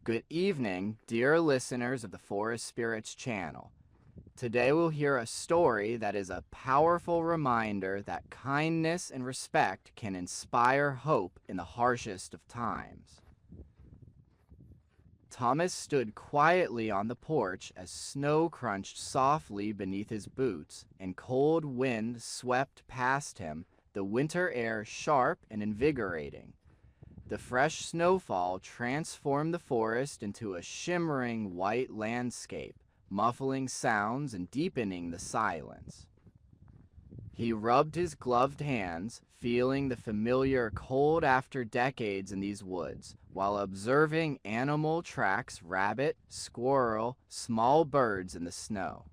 Good evening, dear listeners of the Forest Spirits channel. Today we'll hear a story that is a powerful reminder that kindness and respect can inspire hope in the harshest of times. Thomas stood quietly on the porch as snow crunched softly beneath his boots and cold wind swept past him, the winter air sharp and invigorating. The fresh snowfall transformed the forest into a shimmering white landscape, muffling sounds and deepening the silence. He rubbed his gloved hands, feeling the familiar cold after decades in these woods, while observing animal tracks, rabbit, squirrel, small birds in the snow.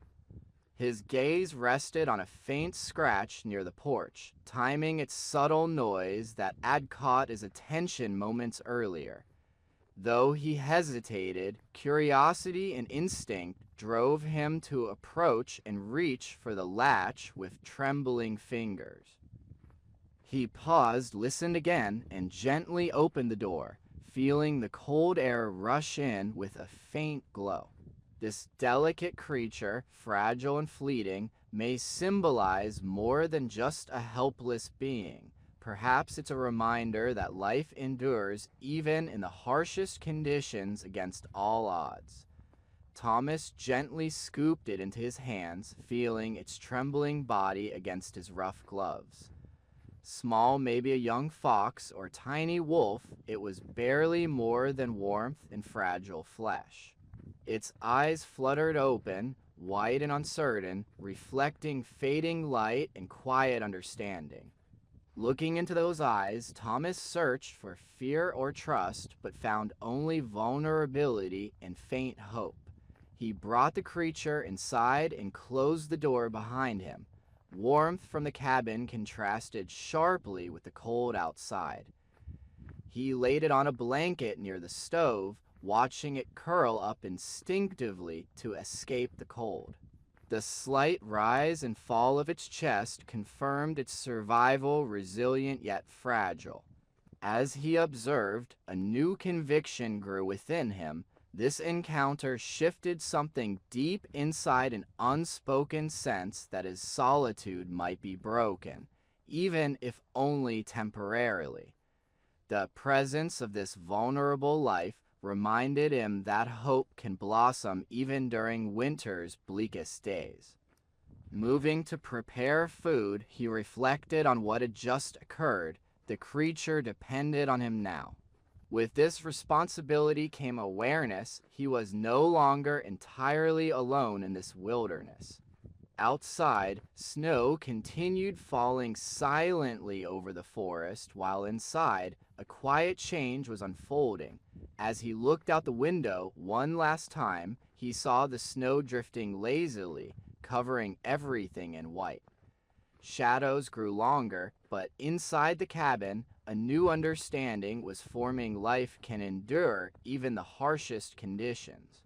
His gaze rested on a faint scratch near the porch, timing its subtle noise that had caught his attention moments earlier. Though he hesitated, curiosity and instinct drove him to approach and reach for the latch with trembling fingers. He paused, listened again, and gently opened the door, feeling the cold air rush in with a faint glow. This delicate creature, fragile and fleeting, may symbolize more than just a helpless being. Perhaps it's a reminder that life endures even in the harshest conditions against all odds. Thomas gently scooped it into his hands, feeling its trembling body against his rough gloves. Small, maybe a young fox or tiny wolf, it was barely more than warmth and fragile flesh. Its eyes fluttered open, white and uncertain, reflecting fading light and quiet understanding. Looking into those eyes, Thomas searched for fear or trust, but found only vulnerability and faint hope. He brought the creature inside and closed the door behind him. Warmth from the cabin contrasted sharply with the cold outside. He laid it on a blanket near the stove, watching it curl up instinctively to escape the cold. The slight rise and fall of its chest confirmed its survival, resilient yet fragile. As he observed, a new conviction grew within him. This encounter shifted something deep inside, an unspoken sense that his solitude might be broken, even if only temporarily. The presence of this vulnerable life reminded him that hope can blossom even during winter's bleakest days. Moving to prepare food, he reflected on what had just occurred. The creature depended on him now. With this responsibility came awareness he was no longer entirely alone in this wilderness. Outside, snow continued falling silently over the forest, while inside, a quiet change was unfolding. As he looked out the window one last time, he saw the snow drifting lazily, covering everything in white. Shadows grew longer, but inside the cabin, a new understanding was forming. Life can endure even the harshest conditions.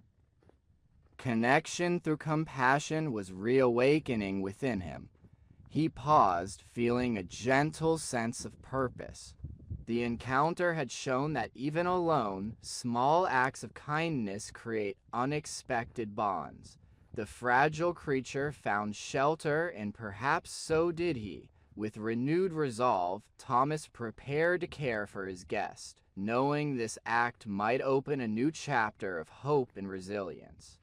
Connection through compassion was reawakening within him. He paused, feeling a gentle sense of purpose. The encounter had shown that even alone, small acts of kindness create unexpected bonds. The fragile creature found shelter, and perhaps so did he. With renewed resolve, Thomas prepared to care for his guest, knowing this act might open a new chapter of hope and resilience.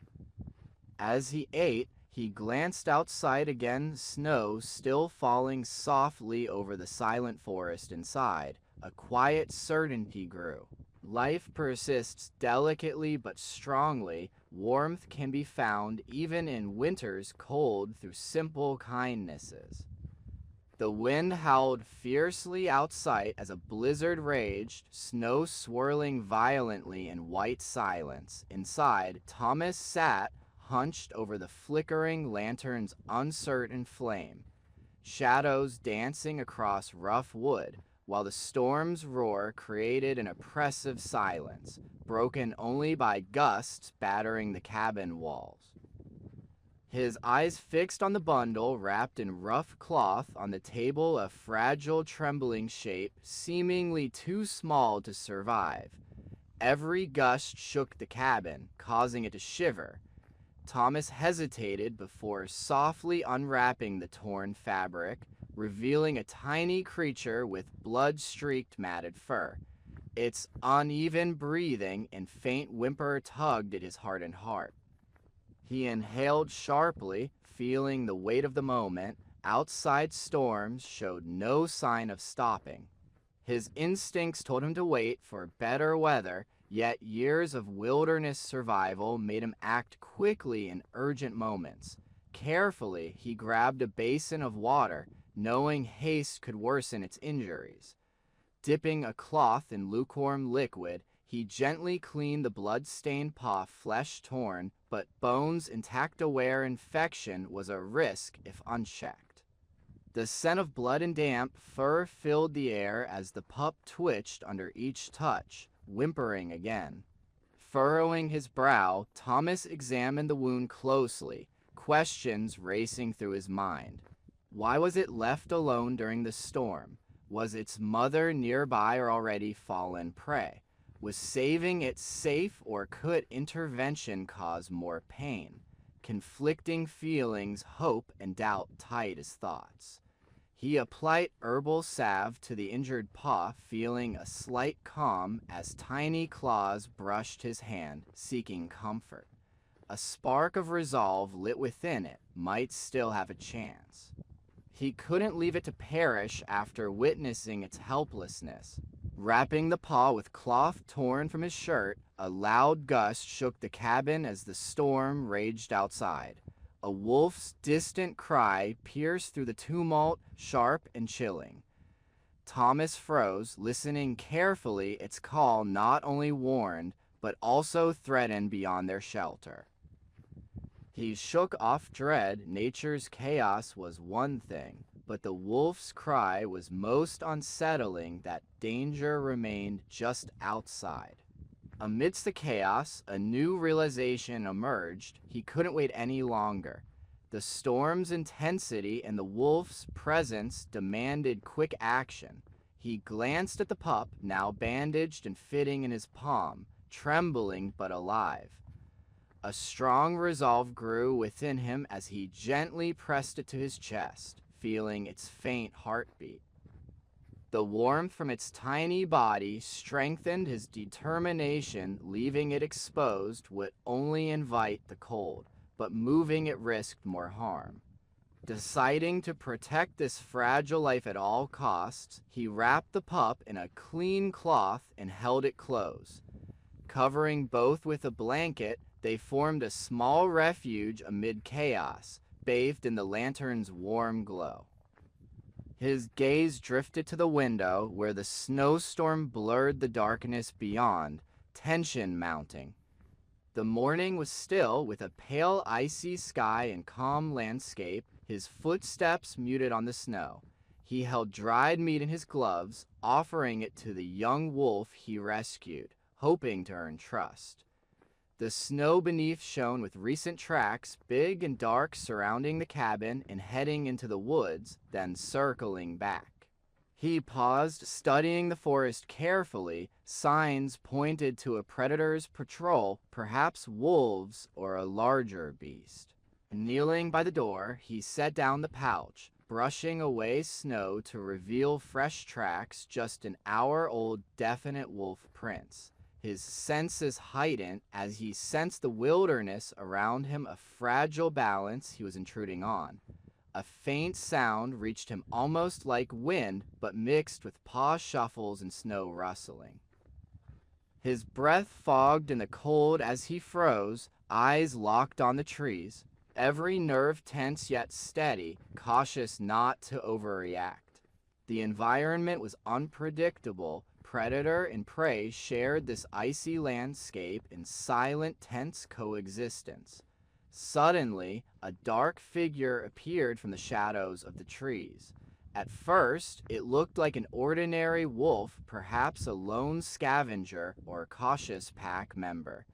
As he ate, he glanced outside again, snow still falling softly over the silent forest inside. A quiet certainty grew. Life persists delicately but strongly. Warmth can be found even in winter's cold through simple kindnesses. The wind howled fiercely outside as a blizzard raged, snow swirling violently in white silence. Inside, Thomas sat, hunched over the flickering lantern's uncertain flame. Shadows dancing across rough wood, while the storm's roar created an oppressive silence, broken only by gusts battering the cabin walls. His eyes fixed on the bundle wrapped in rough cloth on the table, a fragile, trembling shape, seemingly too small to survive. Every gust shook the cabin, causing it to shiver. Thomas hesitated before softly unwrapping the torn fabric, revealing a tiny creature with blood-streaked matted fur. Its uneven breathing and faint whimper tugged at his hardened heart. He inhaled sharply, feeling the weight of the moment. Outside storms showed no sign of stopping. His instincts told him to wait for better weather, yet years of wilderness survival made him act quickly in urgent moments. Carefully, he grabbed a basin of water, knowing haste could worsen its injuries. Dipping a cloth in lukewarm liquid, he gently cleaned the blood-stained paw, flesh torn, but bones intact. Aware infection was a risk if unchecked. The scent of blood and damp fur filled the air as the pup twitched under each touch, whimpering again. Furrowing his brow, Thomas examined the wound closely, questions racing through his mind. Why was it left alone during the storm? Was its mother nearby or already fallen prey? Was saving it safe, or could intervention cause more pain? Conflicting feelings, hope and doubt tied his thoughts. He applied herbal salve to the injured paw, feeling a slight calm as tiny claws brushed his hand, seeking comfort. A spark of resolve lit within it, might still have a chance. He couldn't leave it to perish after witnessing its helplessness. Wrapping the paw with cloth torn from his shirt, a loud gust shook the cabin as the storm raged outside. A wolf's distant cry pierced through the tumult, sharp and chilling. Thomas froze, listening carefully. Its call not only warned, but also threatened beyond their shelter. He shook off dread. Nature's chaos was one thing, but the wolf's cry was most unsettling. That danger remained just outside. Amidst the chaos, a new realization emerged. He couldn't wait any longer. The storm's intensity and the wolf's presence demanded quick action. He glanced at the pup, now bandaged and fitting in his palm, trembling but alive. A strong resolve grew within him as he gently pressed it to his chest, feeling its faint heartbeat. The warmth from its tiny body strengthened his determination. Leaving it exposed would only invite the cold, but moving it risked more harm. Deciding to protect this fragile life at all costs, he wrapped the pup in a clean cloth and held it close. Covering both with a blanket, they formed a small refuge amid chaos, bathed in the lantern's warm glow. His gaze drifted to the window, where the snowstorm blurred the darkness beyond, tension mounting. The morning was still, with a pale icy sky and calm landscape, his footsteps muted on the snow. He held dried meat in his gloves, offering it to the young wolf he rescued, hoping to earn trust. The snow beneath shone with recent tracks, big and dark, surrounding the cabin and heading into the woods, then circling back. He paused, studying the forest carefully. Signs pointed to a predator's patrol, perhaps wolves or a larger beast. Kneeling by the door, he set down the pouch, brushing away snow to reveal fresh tracks, just an hour-old definite wolf prints. His senses heightened as he sensed the wilderness around him, a fragile balance he was intruding on. A faint sound reached him, almost like wind, but mixed with paw shuffles and snow rustling. His breath fogged in the cold as he froze, eyes locked on the trees, every nerve tense yet steady, cautious not to overreact. The environment was unpredictable. Predator and prey shared this icy landscape in silent, tense coexistence. Suddenly, a dark figure appeared from the shadows of the trees. At first, it looked like an ordinary wolf, perhaps a lone scavenger or a cautious pack member.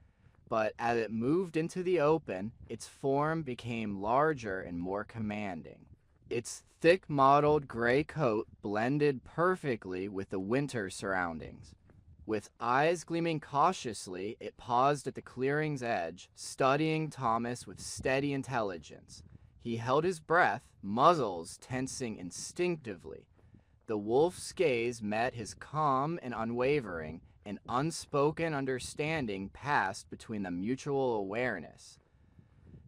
But as it moved into the open, its form became larger and more commanding. Its thick mottled gray coat blended perfectly with the winter surroundings. With eyes gleaming cautiously, it paused at the clearing's edge, studying Thomas with steady intelligence. He held his breath, muzzles tensing instinctively. The wolf's gaze met his calm and unwavering, an unspoken understanding passed between them mutual awareness.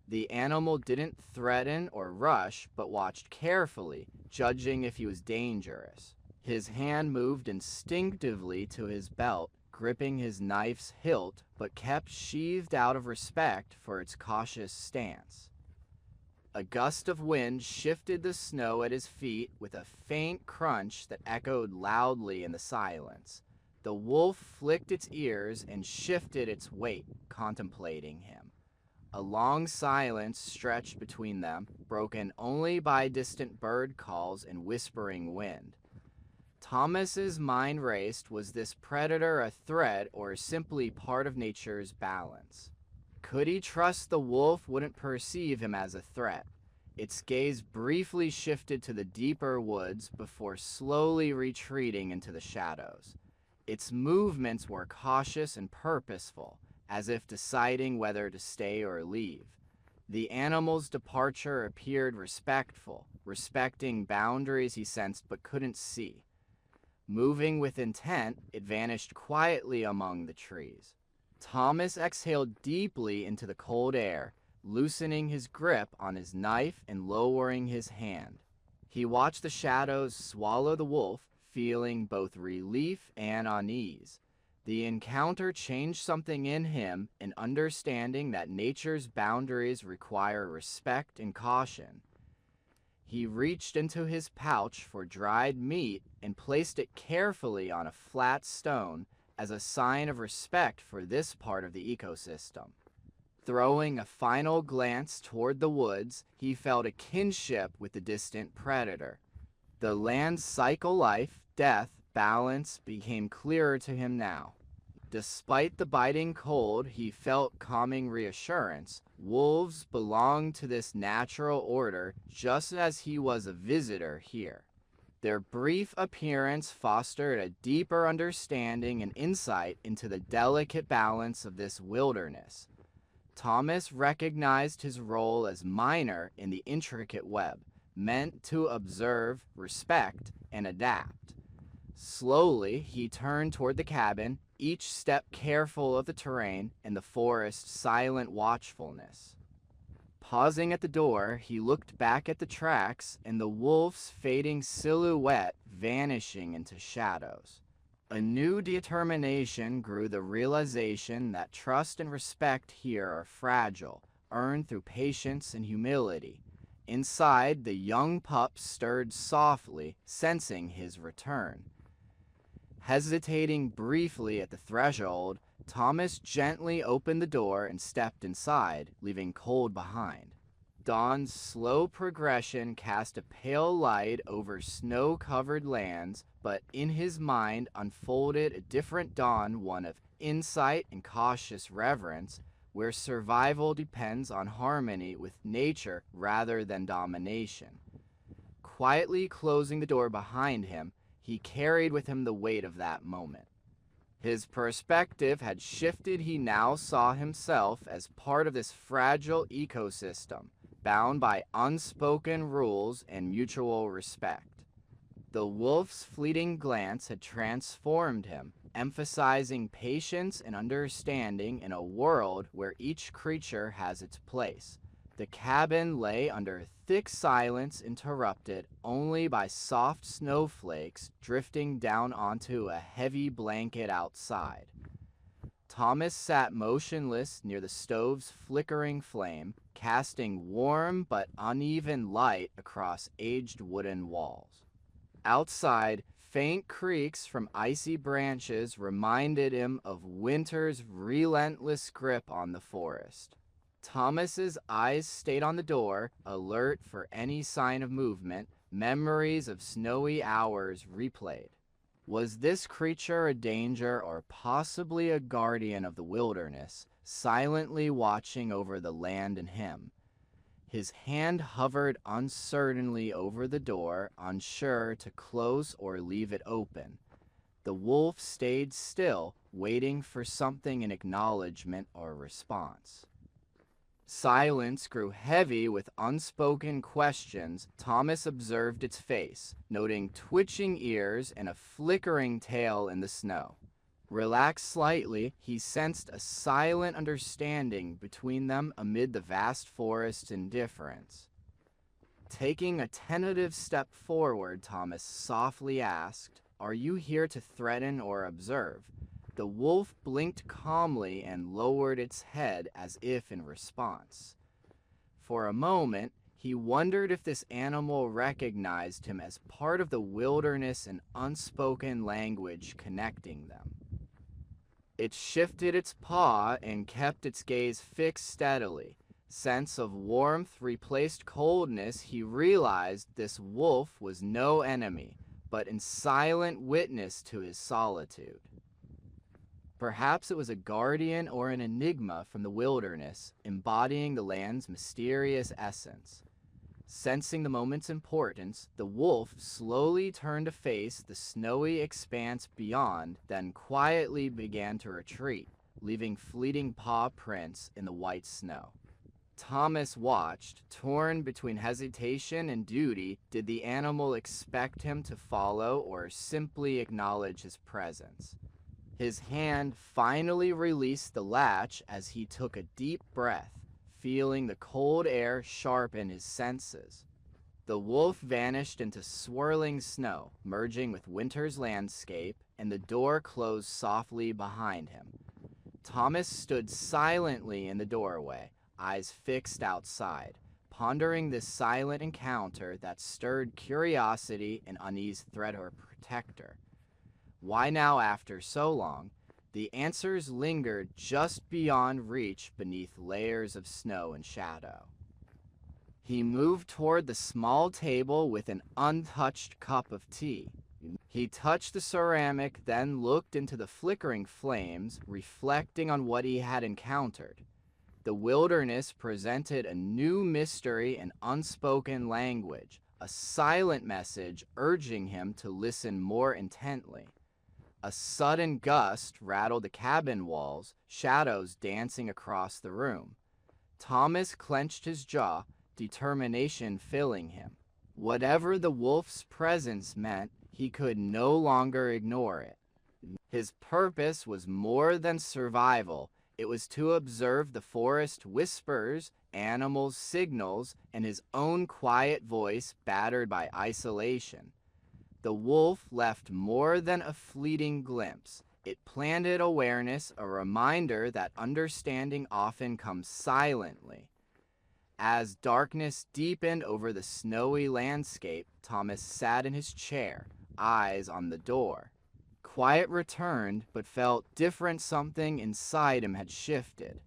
The animal didn't threaten or rush, but watched carefully, judging if he was dangerous. His hand moved instinctively to his belt, gripping his knife's hilt, but kept sheathed out of respect for its cautious stance. A gust of wind shifted the snow at his feet with a faint crunch that echoed loudly in the silence. The wolf flicked its ears and shifted its weight, contemplating him. A long silence stretched between them, broken only by distant bird calls and whispering wind. Thomas's mind raced. Was this predator a threat or simply part of nature's balance? Could he trust the wolf wouldn't perceive him as a threat? Its gaze briefly shifted to the deeper woods before slowly retreating into the shadows. Its movements were cautious and purposeful, as if deciding whether to stay or leave. The animal's departure appeared respectful, respecting boundaries he sensed but couldn't see. Moving with intent, it vanished quietly among the trees. Thomas exhaled deeply into the cold air, loosening his grip on his knife and lowering his hand. He watched the shadows swallow the wolf, feeling both relief and unease. The encounter changed something in him, an understanding that nature's boundaries require respect and caution. He reached into his pouch for dried meat and placed it carefully on a flat stone as a sign of respect for this part of the ecosystem. Throwing a final glance toward the woods, he felt a kinship with the distant predator. The land's cycle life, death, balance became clearer to him now. Despite the biting cold, he felt calming reassurance. Wolves belonged to this natural order just as he was a visitor here. Their brief appearance fostered a deeper understanding and insight into the delicate balance of this wilderness. Thomas recognized his role as miner in the intricate web, meant to observe, respect, and adapt. Slowly, he turned toward the cabin, each step careful of the terrain and the forest's silent watchfulness. Pausing at the door, he looked back at the tracks and the wolf's fading silhouette vanishing into shadows. A new determination grew, the realization that trust and respect here are fragile, earned through patience and humility. Inside, the young pup stirred softly, sensing his return. Hesitating briefly at the threshold, Thomas gently opened the door and stepped inside, leaving Cold behind. Dawn's slow progression cast a pale light over snow-covered lands, but in his mind unfolded a different dawn, one of insight and cautious reverence, where survival depends on harmony with nature rather than domination. Quietly closing the door behind him, he carried with him the weight of that moment. His perspective had shifted. He now saw himself as part of this fragile ecosystem, bound by unspoken rules and mutual respect. The wolf's fleeting glance had transformed him, emphasizing patience and understanding in a world where each creature has its place. The cabin lay under thick silence, interrupted only by soft snowflakes drifting down onto a heavy blanket outside. Thomas sat motionless near the stove's flickering flame, casting warm but uneven light across aged wooden walls. Outside, faint creaks from icy branches reminded him of winter's relentless grip on the forest. Thomas's eyes stayed on the door, alert for any sign of movement. Memories of snowy hours replayed. Was this creature a danger or possibly a guardian of the wilderness, silently watching over the land and him? His hand hovered uncertainly over the door, unsure to close or leave it open. The wolf stayed still, waiting for something in acknowledgement or response. Silence grew heavy with unspoken questions. Thomas observed its face, noting twitching ears and a flickering tail in the snow. Relaxed slightly, he sensed a silent understanding between them amid the vast forest's indifference. Taking a tentative step forward, Thomas softly asked, "Are you here to threaten or observe?" The wolf blinked calmly and lowered its head as if in response. For a moment, he wondered if this animal recognized him as part of the wilderness and unspoken language connecting them. It shifted its paw and kept its gaze fixed steadily. Sense of warmth replaced coldness. He realized this wolf was no enemy, but in silent witness to his solitude. Perhaps it was a guardian or an enigma from the wilderness, embodying the land's mysterious essence. Sensing the moment's importance, the wolf slowly turned to face the snowy expanse beyond, then quietly began to retreat, leaving fleeting paw prints in the white snow. Thomas watched, torn between hesitation and duty. Did the animal expect him to follow or simply acknowledge his presence? His hand finally released the latch as he took a deep breath, feeling the cold air sharpen his senses. The wolf vanished into swirling snow, merging with winter's landscape, and the door closed softly behind him. Thomas stood silently in the doorway, eyes fixed outside, pondering this silent encounter that stirred curiosity and uneased threat or protector. Why now after so long? The answers lingered just beyond reach beneath layers of snow and shadow. He moved toward the small table with an untouched cup of tea. He touched the ceramic, then looked into the flickering flames, reflecting on what he had encountered. The wilderness presented a new mystery and unspoken language, a silent message urging him to listen more intently. A sudden gust rattled the cabin walls, shadows dancing across the room. Thomas clenched his jaw, determination filling him. Whatever the wolf's presence meant, he could no longer ignore it. His purpose was more than survival. It was to observe the forest whispers, animals' signals, and his own quiet voice battered by isolation. The wolf left more than a fleeting glimpse. It planted awareness, a reminder that understanding often comes silently. As darkness deepened over the snowy landscape, Thomas sat in his chair, eyes on the door. Quiet returned, but felt different. Something inside him had shifted.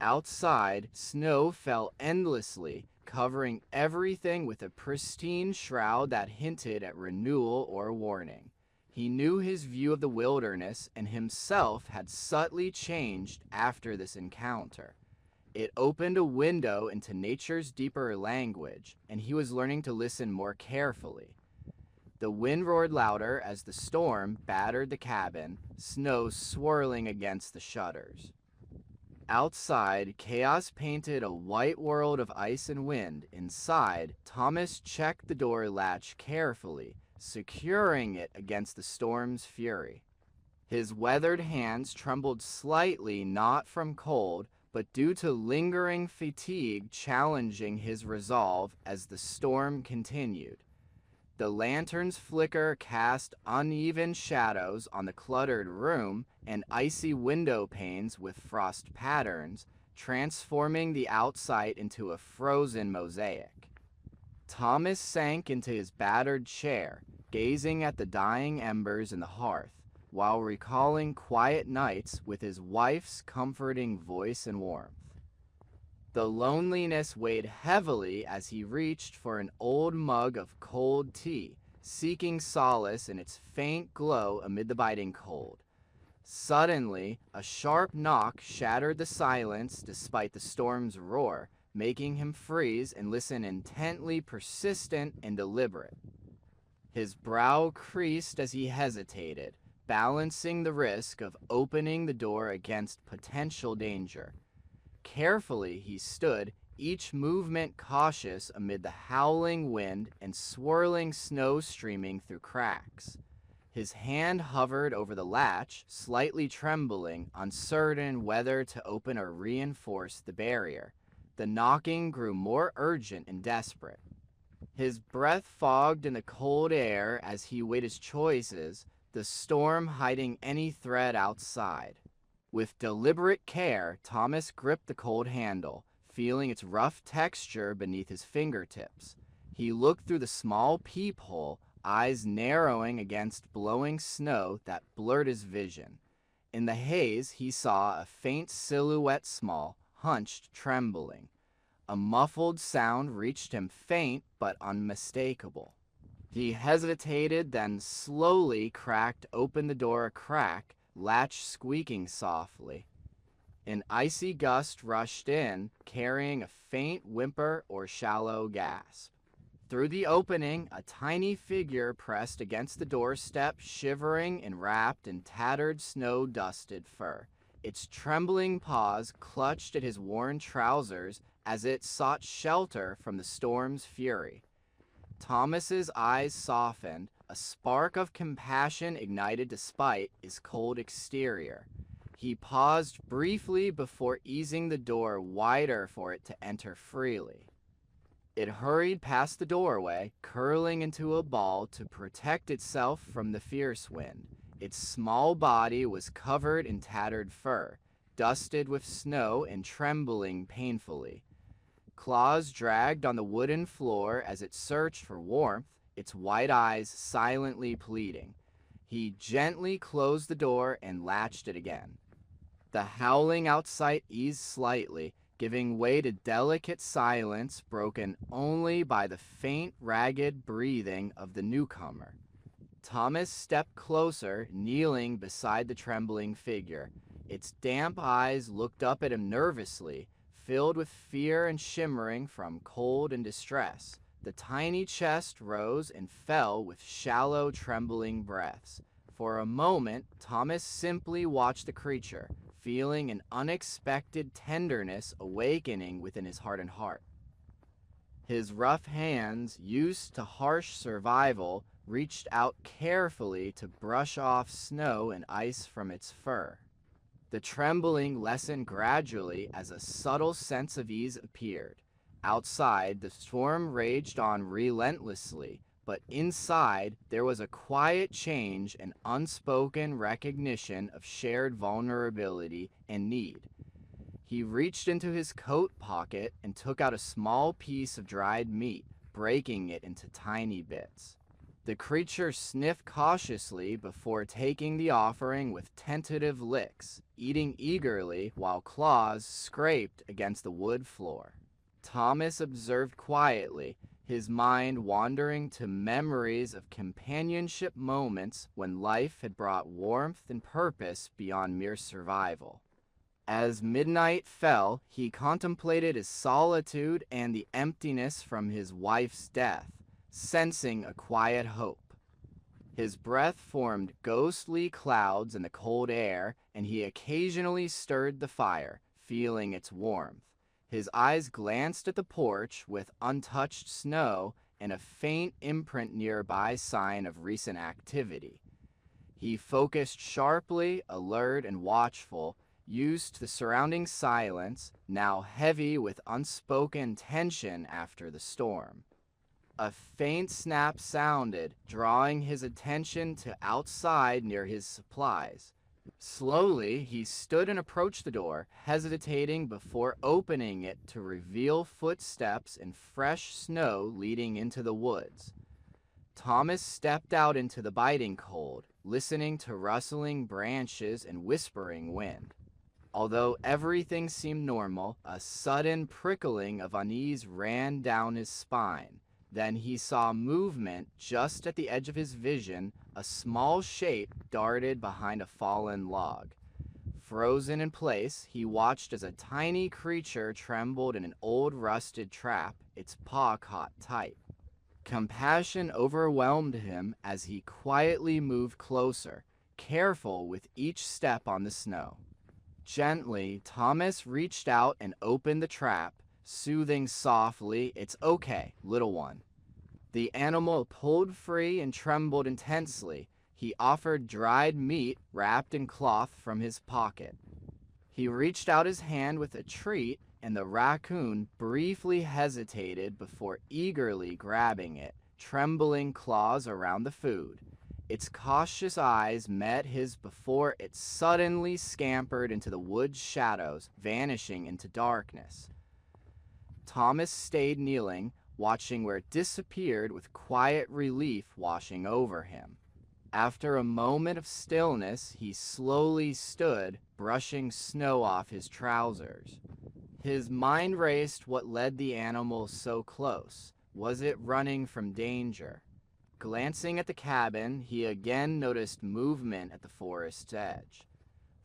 Outside, snow fell endlessly, covering everything with a pristine shroud that hinted at renewal or warning. He knew his view of the wilderness and himself had subtly changed after this encounter. It opened a window into nature's deeper language, and he was learning to listen more carefully. The wind roared louder as the storm battered the cabin, snow swirling against the shutters. Outside, chaos painted a white world of ice and wind. Inside, Thomas checked the door latch carefully, securing it against the storm's fury. His weathered hands trembled slightly, not from cold, but due to lingering fatigue challenging his resolve as the storm continued. The lantern's flicker cast uneven shadows on the cluttered room and icy window panes with frost patterns, transforming the outside into a frozen mosaic. Thomas sank into his battered chair, gazing at the dying embers in the hearth, while recalling quiet nights with his wife's comforting voice and warmth. The loneliness weighed heavily as he reached for an old mug of cold tea, seeking solace in its faint glow amid the biting cold. Suddenly, a sharp knock shattered the silence despite the storm's roar, making him freeze and listen intently, persistent and deliberate. His brow creased as he hesitated, balancing the risk of opening the door against potential danger. Carefully he stood, each movement cautious amid the howling wind and swirling snow streaming through cracks. His hand hovered over the latch, slightly trembling, uncertain whether to open or reinforce the barrier. The knocking grew more urgent and desperate. His breath fogged in the cold air as he weighed his choices, the storm hiding any threat outside. With deliberate care, Thomas gripped the cold handle, feeling its rough texture beneath his fingertips. He looked through the small peephole, eyes narrowing against blowing snow that blurred his vision. In the haze, he saw a faint silhouette, small, hunched, trembling. A muffled sound reached him, faint but unmistakable. He hesitated, then slowly cracked open the door a crack, latch squeaking softly. An icy gust rushed in, carrying a faint whimper or shallow gasp. Through the opening, a tiny figure pressed against the doorstep, shivering and wrapped in tattered snow-dusted fur. Its trembling paws clutched at his worn trousers as it sought shelter from the storm's fury. Thomas's eyes softened, a spark of compassion ignited despite his cold exterior. He paused briefly before easing the door wider for it to enter freely. It hurried past the doorway, curling into a ball to protect itself from the fierce wind. Its small body was covered in tattered fur, dusted with snow and trembling painfully. Claws dragged on the wooden floor as it searched for warmth, its white eyes silently pleading. He gently closed the door and latched it again. The howling outside eased slightly, giving way to delicate silence broken only by the faint, ragged breathing of the newcomer. Thomas stepped closer, kneeling beside the trembling figure. Its damp eyes looked up at him nervously, filled with fear and shimmering from cold and distress. The tiny chest rose and fell with shallow, trembling breaths. For a moment, Thomas simply watched the creature, feeling an unexpected tenderness awakening within his hardened heart. His rough hands, used to harsh survival, reached out carefully to brush off snow and ice from its fur. The trembling lessened gradually as a subtle sense of ease appeared. Outside, the storm raged on relentlessly, but inside there was a quiet change and unspoken recognition of shared vulnerability and need. He reached into his coat pocket and took out a small piece of dried meat, breaking it into tiny bits. The creature sniffed cautiously before taking the offering with tentative licks, eating eagerly while claws scraped against the wood floor. Thomas observed quietly, his mind wandering to memories of companionship moments when life had brought warmth and purpose beyond mere survival. As midnight fell, he contemplated his solitude and the emptiness from his wife's death, sensing a quiet hope. His breath formed ghostly clouds in the cold air, and he occasionally stirred the fire, feeling its warmth. His eyes glanced at the porch with untouched snow and a faint imprint nearby, sign of recent activity. He focused sharply, alert and watchful, used to the surrounding silence, now heavy with unspoken tension after the storm. A faint snap sounded, drawing his attention to outside near his supplies. Slowly, he stood and approached the door, hesitating before opening it to reveal footsteps in fresh snow leading into the woods. Thomas stepped out into the biting cold, listening to rustling branches and whispering wind. Although everything seemed normal, a sudden prickling of unease ran down his spine. Then he saw movement just at the edge of his vision. A small shape darted behind a fallen log. Frozen in place, he watched as a tiny creature trembled in an old rusted trap, its paw caught tight. Compassion overwhelmed him as he quietly moved closer, careful with each step on the snow. Gently, Thomas reached out and opened the trap, soothing softly, "It's okay, little one." The animal pulled free and trembled intensely. He offered dried meat wrapped in cloth from his pocket. He reached out his hand with a treat, and the raccoon briefly hesitated before eagerly grabbing it, trembling claws around the food. Its cautious eyes met his before it suddenly scampered into the wood's shadows, vanishing into darkness. Thomas stayed kneeling, watching where it disappeared with quiet relief washing over him. After a moment of stillness, he slowly stood, brushing snow off his trousers. His mind raced what led the animal so close. Was it running from danger? Glancing at the cabin, he again noticed movement at the forest's edge.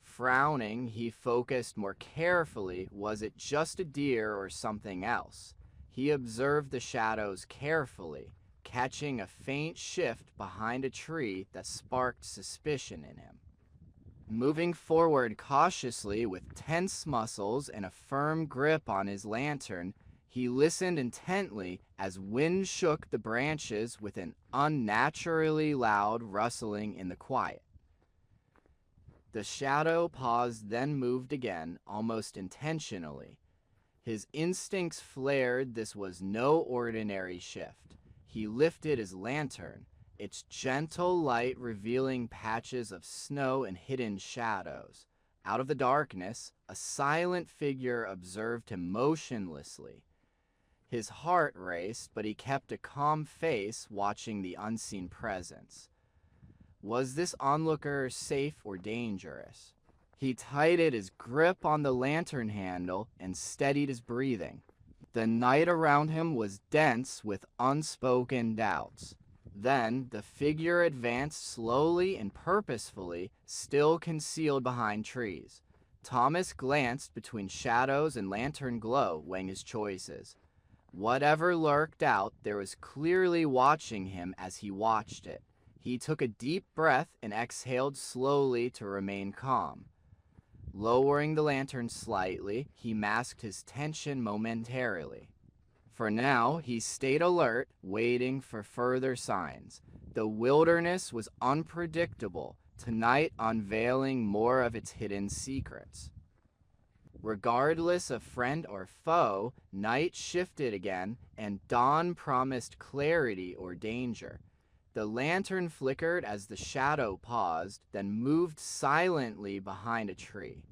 Frowning, he focused more carefully. Was it just a deer or something else? He observed the shadows carefully, catching a faint shift behind a tree that sparked suspicion in him. Moving forward cautiously with tense muscles and a firm grip on his lantern, he listened intently as wind shook the branches with an unnaturally loud rustling in the quiet. The shadow paused, then moved again, almost intentionally. His instincts flared. This was no ordinary shift. He lifted his lantern, its gentle light revealing patches of snow and hidden shadows. Out of the darkness, a silent figure observed him motionlessly. His heart raced, but he kept a calm face, watching the unseen presence. Was this onlooker safe or dangerous? He tightened his grip on the lantern handle and steadied his breathing. The night around him was dense with unspoken doubts. Then the figure advanced slowly and purposefully, still concealed behind trees. Thomas glanced between shadows and lantern glow, weighing his choices. Whatever lurked out there was clearly watching him as he watched it. He took a deep breath and exhaled slowly to remain calm. Lowering the lantern slightly, he masked his tension momentarily. For now, he stayed alert, waiting for further signs. The wilderness was unpredictable, tonight unveiling more of its hidden secrets. Regardless of friend or foe, night shifted again, and dawn promised clarity or danger. The lantern flickered as the shadow paused, then moved silently behind a tree.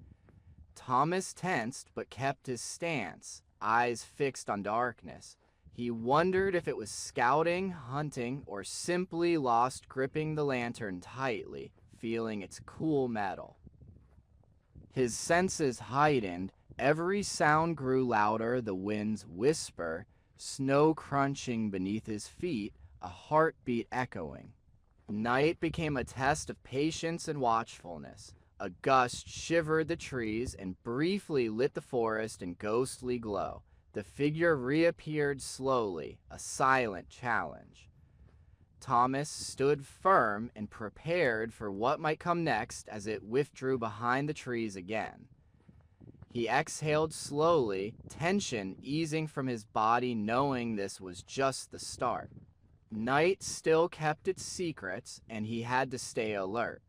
Thomas tensed but kept his stance, eyes fixed on darkness. He wondered if it was scouting, hunting, or simply lost gripping the lantern tightly, feeling its cool metal. His senses heightened. Every sound grew louder, the wind's whisper, snow crunching beneath his feet, a heartbeat echoing. Night became a test of patience and watchfulness. A gust shivered the trees and briefly lit the forest in ghostly glow. The figure reappeared slowly, a silent challenge. Thomas stood firm and prepared for what might come next as it withdrew behind the trees again. He exhaled slowly, tension easing from his body, knowing this was just the start. Night still kept its secrets, and he had to stay alert.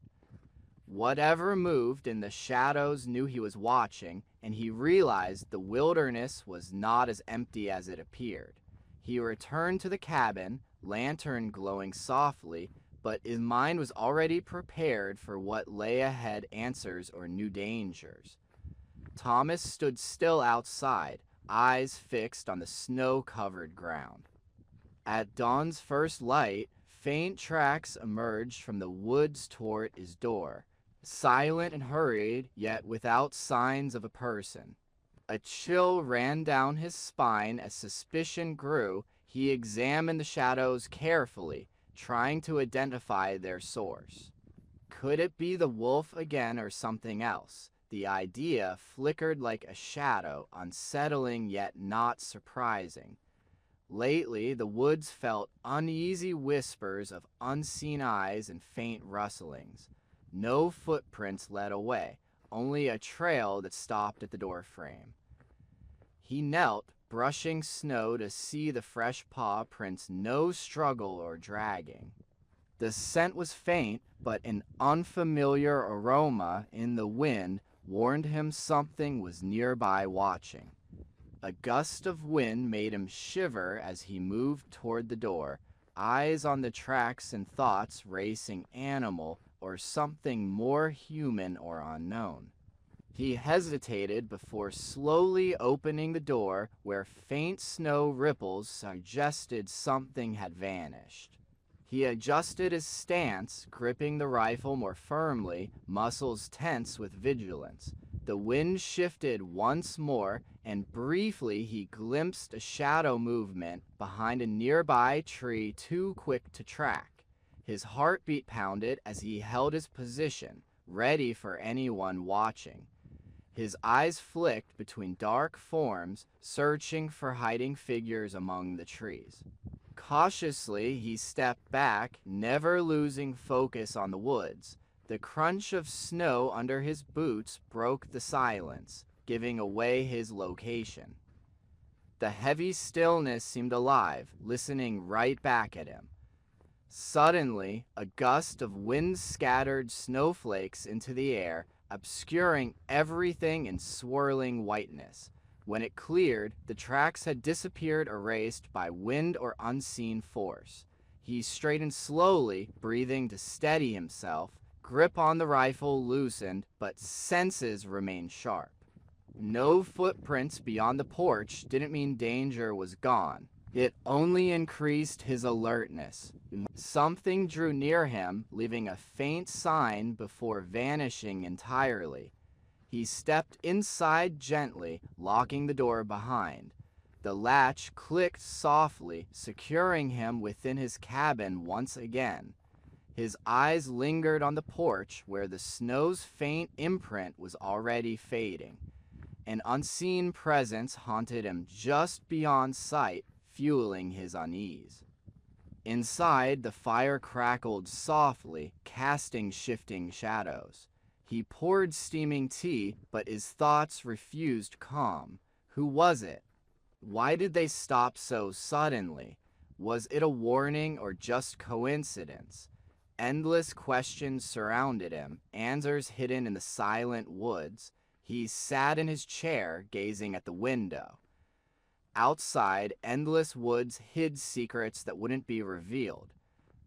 Whatever moved in the shadows knew he was watching, and he realized the wilderness was not as empty as it appeared. He returned to the cabin, lantern glowing softly, but his mind was already prepared for what lay ahead, answers or new dangers. Thomas stood still outside, eyes fixed on the snow-covered ground. At dawn's first light, faint tracks emerged from the woods toward his door, silent and hurried, yet without signs of a person. A chill ran down his spine as suspicion grew. He examined the shadows carefully, trying to identify their source. Could it be the wolf again or something else? The idea flickered like a shadow, unsettling yet not surprising. Lately, the woods felt uneasy whispers of unseen eyes and faint rustlings. No footprints led away, only a trail that stopped at the door frame. He knelt, brushing snow to see the fresh paw prints, no struggle or dragging. The scent was faint, but an unfamiliar aroma in the wind warned him something was nearby watching. A gust of wind made him shiver as he moved toward the door, eyes on the tracks and thoughts racing animal or something more human or unknown. He hesitated before slowly opening the door where faint snow ripples suggested something had vanished. He adjusted his stance, gripping the rifle more firmly, muscles tense with vigilance. The wind shifted once more, and briefly he glimpsed a shadow movement behind a nearby tree too quick to track. His heartbeat pounded as he held his position, ready for anyone watching. His eyes flicked between dark forms, searching for hiding figures among the trees. Cautiously, he stepped back, never losing focus on the woods. The crunch of snow under his boots broke the silence, giving away his location. The heavy stillness seemed alive, listening right back at him. Suddenly, a gust of wind scattered snowflakes into the air, obscuring everything in swirling whiteness. When it cleared, the tracks had disappeared, erased by wind or unseen force. He straightened slowly, breathing to steady himself. Grip on the rifle loosened, but senses remained sharp. No footprints beyond the porch didn't mean danger was gone. It only increased his alertness. Something drew near him, leaving a faint sign before vanishing entirely. He stepped inside gently, locking the door behind. The latch clicked softly, securing him within his cabin once again. His eyes lingered on the porch where the snow's faint imprint was already fading. An unseen presence haunted him just beyond sight, fueling his unease. Inside, the fire crackled softly, casting shifting shadows. He poured steaming tea, but his thoughts refused calm. Who was it? Why did they stop so suddenly? Was it a warning or just coincidence? Endless questions surrounded him, answers hidden in the silent woods. He sat in his chair, gazing at the window. Outside, endless woods hid secrets that wouldn't be revealed.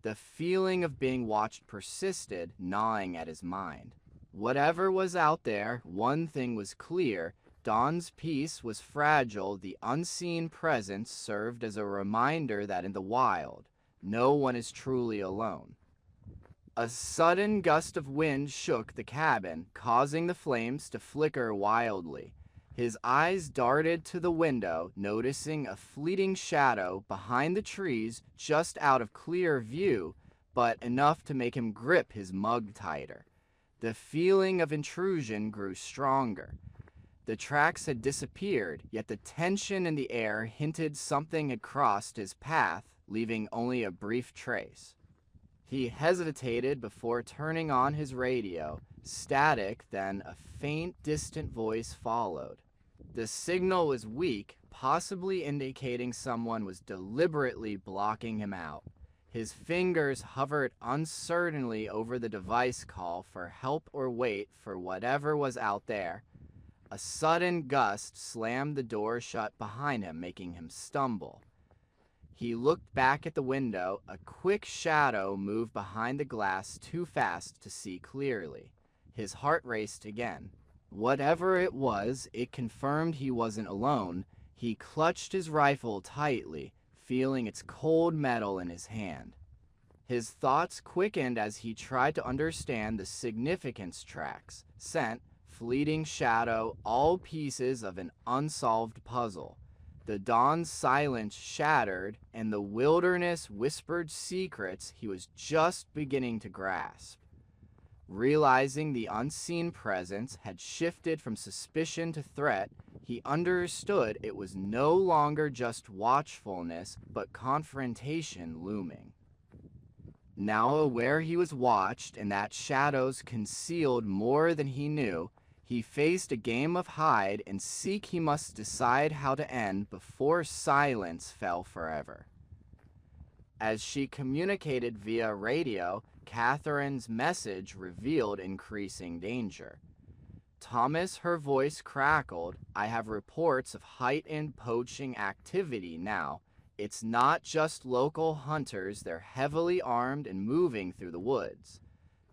The feeling of being watched persisted, gnawing at his mind. Whatever was out there, one thing was clear. Dawn's peace was fragile. The unseen presence served as a reminder that in the wild, no one is truly alone. A sudden gust of wind shook the cabin, causing the flames to flicker wildly. His eyes darted to the window, noticing a fleeting shadow behind the trees just out of clear view, but enough to make him grip his mug tighter. The feeling of intrusion grew stronger. The tracks had disappeared, yet the tension in the air hinted something had crossed his path, leaving only a brief trace. He hesitated before turning on his radio. Static, then a faint, distant voice followed. The signal was weak, possibly indicating someone was deliberately blocking him out. His fingers hovered uncertainly over the device call for help or wait for whatever was out there. A sudden gust slammed the door shut behind him, making him stumble. He looked back at the window. A quick shadow moved behind the glass too fast to see clearly. His heart raced again. Whatever it was, it confirmed he wasn't alone. He clutched his rifle tightly, feeling its cold metal in his hand. His thoughts quickened as he tried to understand the significance tracks, scent, fleeting shadow, all pieces of an unsolved puzzle. The dawn's silence shattered, and the wilderness whispered secrets he was just beginning to grasp. Realizing the unseen presence had shifted from suspicion to threat, he understood it was no longer just watchfulness, but confrontation looming. Now aware he was watched and that shadows concealed more than he knew, he faced a game of hide and seek he must decide how to end before silence fell forever. As she communicated via radio, Catherine's message revealed increasing danger. Thomas, her voice crackled. I have reports of heightened poaching activity now. It's not just local hunters, they're heavily armed and moving through the woods.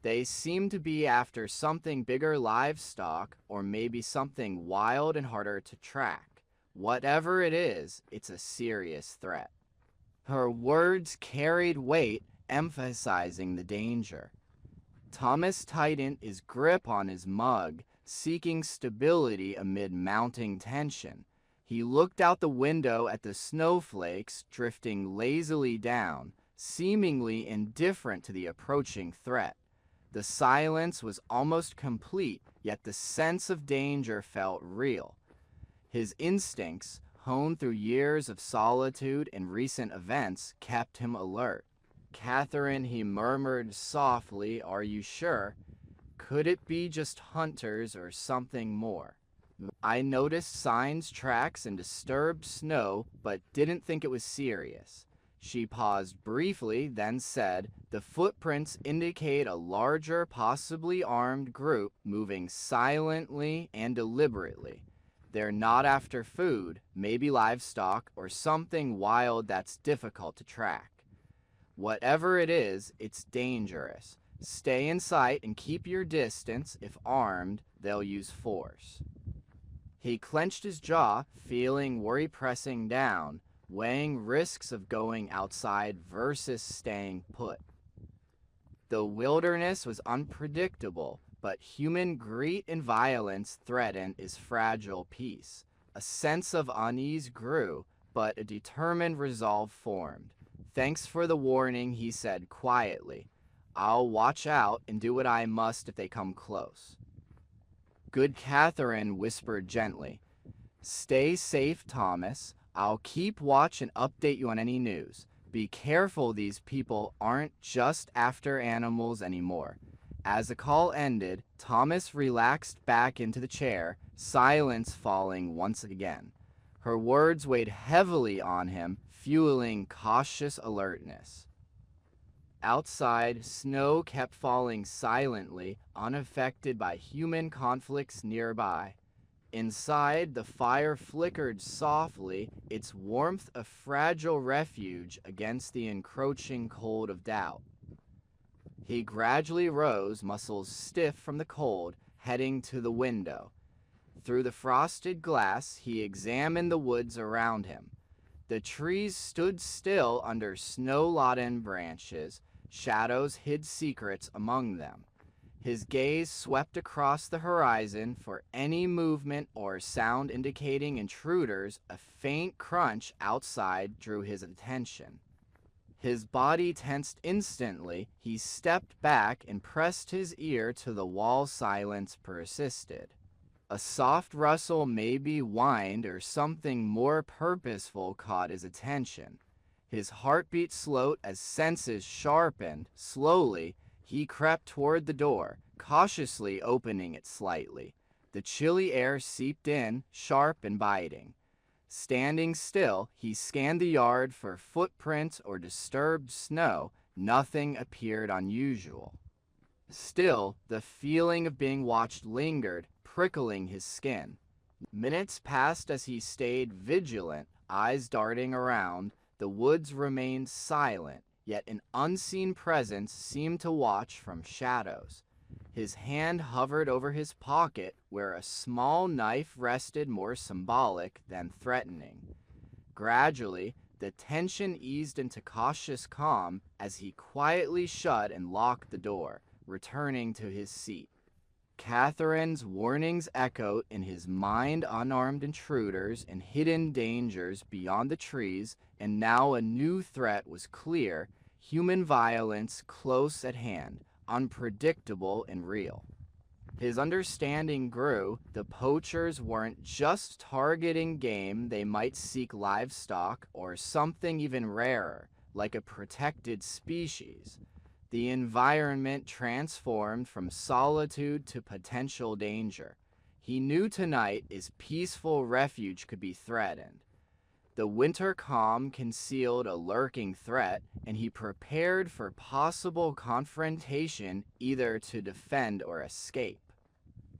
They seem to be after something bigger livestock or maybe something wild and harder to track. Whatever it is, it's a serious threat. Her words carried weight, emphasizing the danger. Thomas tightened his grip on his mug, seeking stability amid mounting tension. He looked out the window at the snowflakes drifting lazily down, seemingly indifferent to the approaching threat. The silence was almost complete, yet the sense of danger felt real. His instincts, honed through years of solitude and recent events, kept him alert. Catherine, he murmured softly, are you sure? Could it be just hunters or something more? I noticed signs, tracks, and disturbed snow, but didn't think it was serious. She paused briefly, then said, the footprints indicate a larger, possibly armed group moving silently and deliberately. They're not after food, maybe livestock, or something wild that's difficult to track. Whatever it is, it's dangerous. Stay in sight and keep your distance. If armed, they'll use force. He clenched his jaw, feeling worry pressing down, weighing risks of going outside versus staying put. The wilderness was unpredictable, but human greed and violence threatened his fragile peace. A sense of unease grew, but a determined resolve formed. Thanks for the warning, he said quietly. I'll watch out and do what I must if they come close. Good Catherine whispered gently. Stay safe, Thomas. I'll keep watch and update you on any news. Be careful, these people aren't just after animals anymore. As the call ended, Thomas relaxed back into the chair, silence falling once again. Her words weighed heavily on him, fueling cautious alertness. Outside, snow kept falling silently, unaffected by human conflicts nearby. Inside, the fire flickered softly, its warmth a fragile refuge against the encroaching cold of doubt. He gradually rose, muscles stiff from the cold, heading to the window. Through the frosted glass, he examined the woods around him. The trees stood still under snow-laden branches. Shadows hid secrets among them. His gaze swept across the horizon for any movement or sound indicating intruders. A faint crunch outside drew his attention. His body tensed instantly. He stepped back and pressed his ear to the wall. Silence persisted. A soft rustle, maybe whined or something more purposeful, caught his attention. His heartbeat slowed as senses sharpened. Slowly, he crept toward the door, cautiously opening it slightly. The chilly air seeped in, sharp and biting. Standing still, he scanned the yard for footprints or disturbed snow. Nothing appeared unusual. Still, the feeling of being watched lingered, prickling his skin. Minutes passed as he stayed vigilant, eyes darting around. The woods remained silent, yet an unseen presence seemed to watch from shadows. His hand hovered over his pocket, where a small knife rested, more symbolic than threatening. Gradually, the tension eased into cautious calm as he quietly shut and locked the door, returning to his seat. Catherine's warnings echoed in his mind, unarmed intruders and hidden dangers beyond the trees, and now a new threat was clear, human violence close at hand, unpredictable and real. His understanding grew. The poachers weren't just targeting game, they might seek livestock or something even rarer, like a protected species. The environment transformed from solitude to potential danger. He knew tonight his peaceful refuge could be threatened. The winter calm concealed a lurking threat, and he prepared for possible confrontation, either to defend or escape.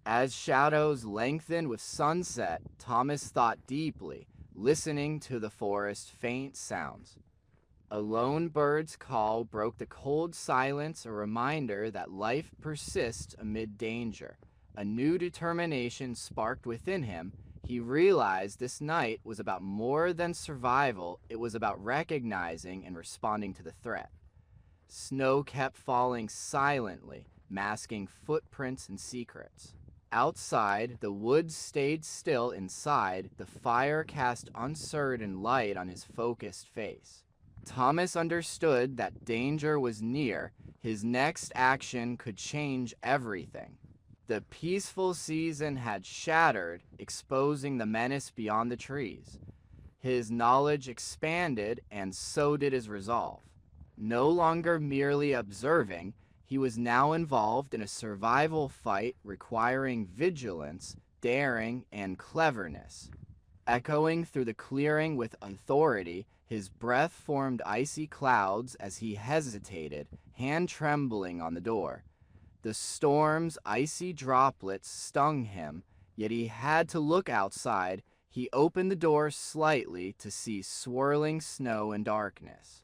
As shadows lengthened with sunset, Thomas thought deeply, listening to the forest's faint sounds. A lone bird's call broke the cold silence, a reminder that life persists amid danger. A new determination sparked within him. He realized this night was about more than survival, it was about recognizing and responding to the threat. Snow kept falling silently, masking footprints and secrets. Outside, the woods stayed still. Inside, the fire cast uncertain light on his focused face. Thomas understood that danger was near. His next action could change everything. The peaceful season had shattered, exposing the menace beyond the trees. His knowledge expanded, and so did his resolve. No longer merely observing, he was now involved in a survival fight requiring vigilance, daring, and cleverness. Echoing through the clearing with authority, his breath formed icy clouds as he hesitated, hand trembling on the door. The storm's icy droplets stung him, yet he had to look outside. He opened the door slightly to see swirling snow and darkness.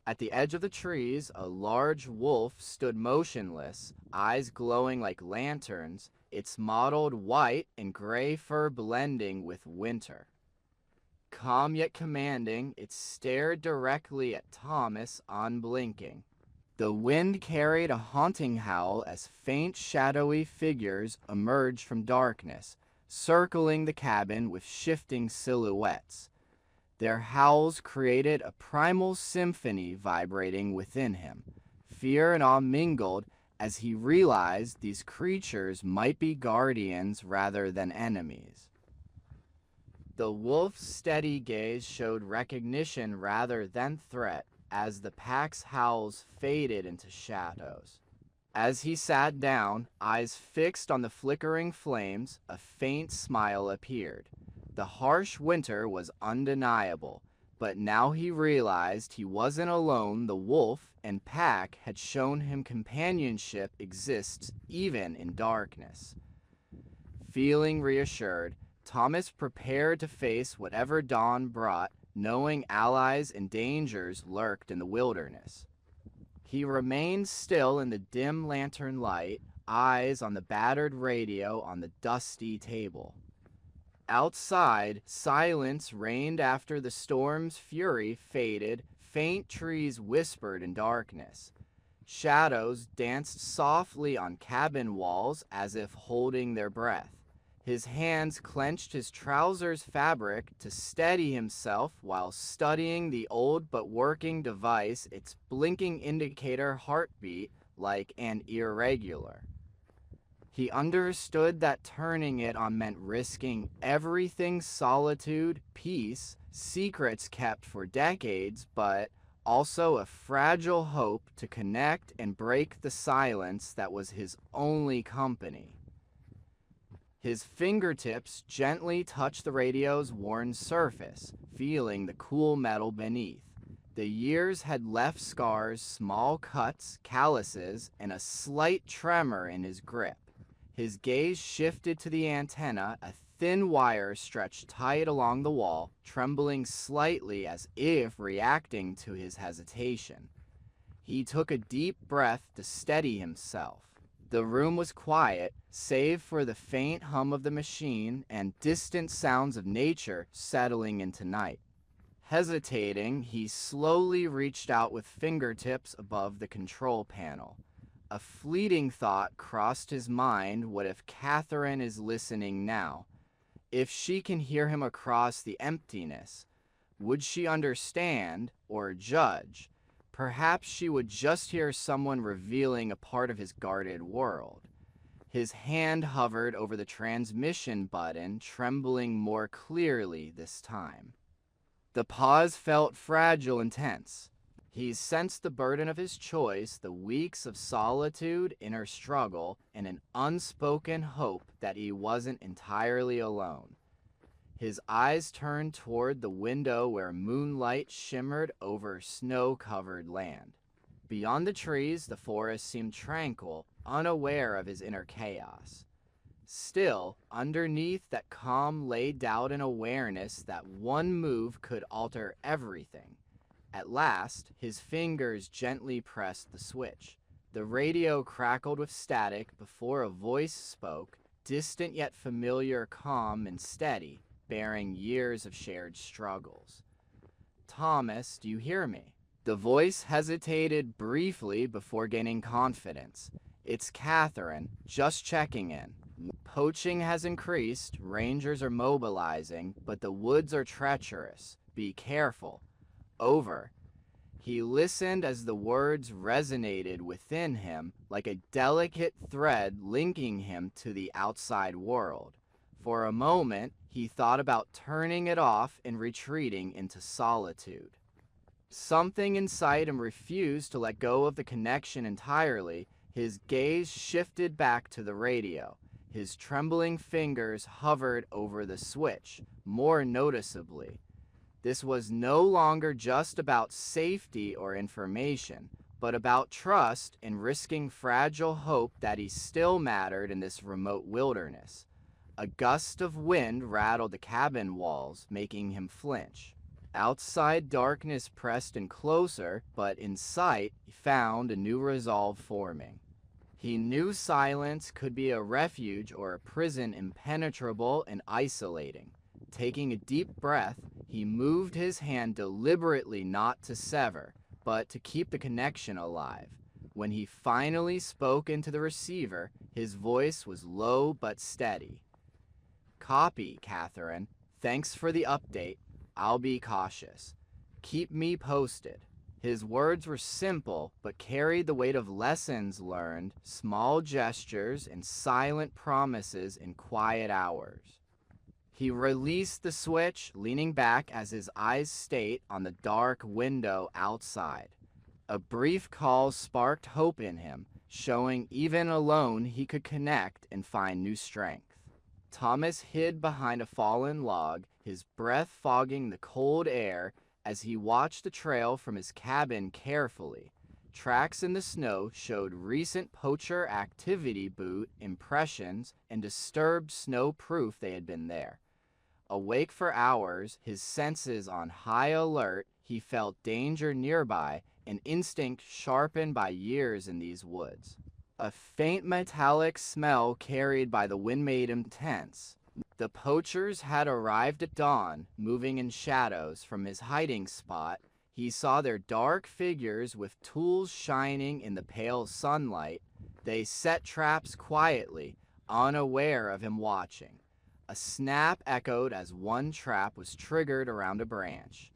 At the edge of the trees, a large wolf stood motionless, eyes glowing like lanterns, its mottled white and gray fur blending with winter. Calm yet commanding, it stared directly at Thomas, unblinking. The wind carried a haunting howl as faint shadowy figures emerged from darkness, circling the cabin with shifting silhouettes. Their howls created a primal symphony vibrating within him. Fear and awe mingled as he realized these creatures might be guardians rather than enemies. The wolf's steady gaze showed recognition rather than threat, as the pack's howls faded into shadows. As he sat down, eyes fixed on the flickering flames, a faint smile appeared. The harsh winter was undeniable, but now he realized he wasn't alone. The wolf and pack had shown him companionship exists even in darkness. Feeling reassured, Thomas prepared to face whatever dawn brought, knowing allies and dangers lurked in the wilderness. He remained still in the dim lantern light, eyes on the battered radio on the dusty table. Outside, silence reigned after the storm's fury faded. Faint trees whispered in darkness. Shadows danced softly on cabin walls as if holding their breath. His hands clenched his trousers fabric to steady himself while studying the old but working device, its blinking indicator heartbeat like an irregular. He understood that turning it on meant risking everything: solitude, peace, secrets kept for decades, but also a fragile hope to connect and break the silence that was his only company. His fingertips gently touched the radio's worn surface, feeling the cool metal beneath. The years had left scars, small cuts, calluses, and a slight tremor in his grip. His gaze shifted to the antenna, a thin wire stretched tight along the wall, trembling slightly as if reacting to his hesitation. He took a deep breath to steady himself. The room was quiet, save for the faint hum of the machine and distant sounds of nature settling into night. Hesitating, he slowly reached out with fingertips above the control panel. A fleeting thought crossed his mind. What if Catherine is listening now? If she can hear him across the emptiness, would she understand or judge? Perhaps she would just hear someone revealing a part of his guarded world. His hand hovered over the transmission button, trembling more clearly this time. The pause felt fragile and tense. He sensed the burden of his choice, the weeks of solitude, inner struggle, and an unspoken hope that he wasn't entirely alone. His eyes turned toward the window where moonlight shimmered over snow-covered land. Beyond the trees, the forest seemed tranquil, unaware of his inner chaos. Still, underneath that calm lay doubt and awareness that one move could alter everything. At last, his fingers gently pressed the switch. The radio crackled with static before a voice spoke, distant yet familiar, calm and steady, bearing years of shared struggles. "Thomas, do you hear me?" The voice hesitated briefly before gaining confidence. "It's Catherine, just checking in. Poaching has increased, rangers are mobilizing, but the woods are treacherous. Be careful. Over." He listened as the words resonated within him like a delicate thread linking him to the outside world. For a moment, he thought about turning it off and retreating into solitude. Something inside him refused to let go of the connection entirely. His gaze shifted back to the radio. His trembling fingers hovered over the switch, more noticeably. This was no longer just about safety or information, but about trust and risking fragile hope that he still mattered in this remote wilderness. A gust of wind rattled the cabin walls, making him flinch. Outside, darkness pressed in closer, but in sight, he found a new resolve forming. He knew silence could be a refuge or a prison impenetrable and isolating. Taking a deep breath, he moved his hand deliberately not to sever, but to keep the connection alive. When he finally spoke into the receiver, his voice was low but steady. "Copy, Catherine. Thanks for the update. I'll be cautious. Keep me posted." His words were simple, but carried the weight of lessons learned, small gestures, and silent promises in quiet hours. He released the switch, leaning back as his eyes stayed on the dark window outside. A brief call sparked hope in him, showing even alone he could connect and find new strength. Thomas hid behind a fallen log, his breath fogging the cold air as he watched the trail from his cabin carefully. Tracks in the snow showed recent poacher activity, boot impressions, and disturbed snow proof they had been there. Awake for hours, his senses on high alert, he felt danger nearby, an instinct sharpened by years in these woods. A faint metallic smell carried by the wind made him tense. The poachers had arrived at dawn, moving in shadows from his hiding spot. He saw their dark figures with tools shining in the pale sunlight. They set traps quietly, unaware of him watching. A snap echoed as one trap was triggered around a branch.